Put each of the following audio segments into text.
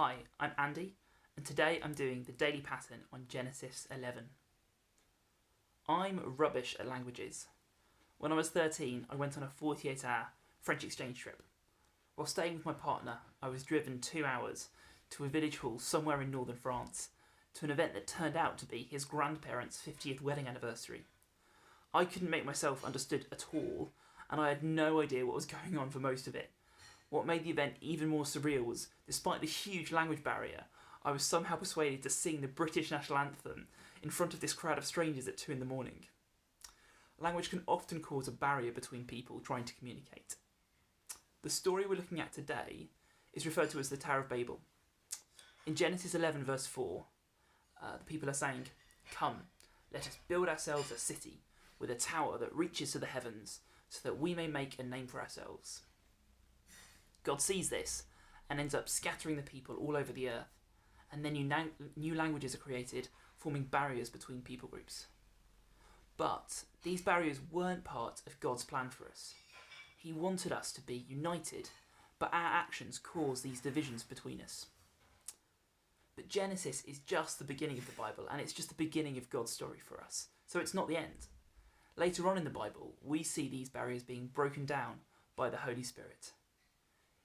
Hi, I'm Andy, and today I'm doing the daily pattern on Genesis 11. I'm rubbish at languages. When I was 13, I went on a 48-hour French exchange trip. While staying with my partner, I was driven 2 hours to a village hall somewhere in northern France to an event that turned out to be his grandparents' 50th wedding anniversary. I couldn't make myself understood at all, and I had no idea what was going on for most of it. What made the event even more surreal was, despite the huge language barrier, I was somehow persuaded to sing the British national anthem in front of this crowd of strangers at 2 a.m. Language can often cause a barrier between people trying to communicate. The story we're looking at today is referred to as the Tower of Babel. In Genesis 11 verse 4, the people are saying, "Come, let us build ourselves a city with a tower that reaches to the heavens, so that we may make a name for ourselves." God sees this and ends up scattering the people all over the earth, and then new languages are created, forming barriers between people groups. But these barriers weren't part of God's plan for us. He wanted us to be united, but our actions cause these divisions between us. But Genesis is just the beginning of the Bible, and it's just the beginning of God's story for us, so it's not the end. Later on in the Bible, we see these barriers being broken down by the Holy Spirit.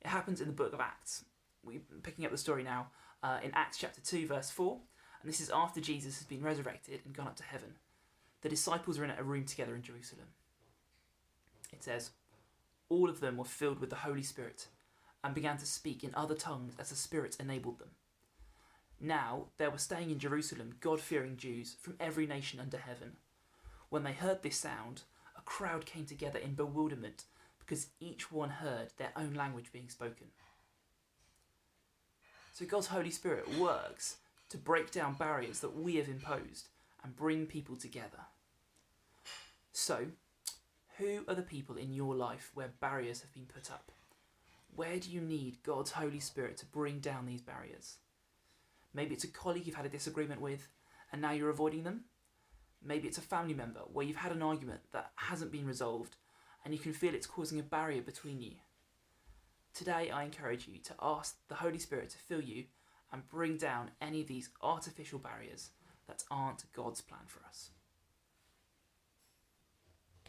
It happens in the book of Acts. We're picking up the story now in Acts chapter 2 verse 4, and this is after Jesus has been resurrected and gone up to heaven. The disciples are in a room together in Jerusalem. It says, "All of them were filled with the Holy Spirit and began to speak in other tongues as the Spirit enabled them. Now there were staying in Jerusalem God-fearing Jews from every nation under heaven. When they heard this sound, a crowd came together in bewilderment, because each one heard their own language being spoken." So God's Holy Spirit works to break down barriers that we have imposed and bring people together. So, who are the people in your life where barriers have been put up? Where do you need God's Holy Spirit to bring down these barriers? Maybe it's a colleague you've had a disagreement with and now you're avoiding them. Maybe it's a family member where you've had an argument that hasn't been resolved and you can feel it's causing a barrier between you. Today I encourage you to ask the Holy Spirit to fill you and bring down any of these artificial barriers that aren't God's plan for us.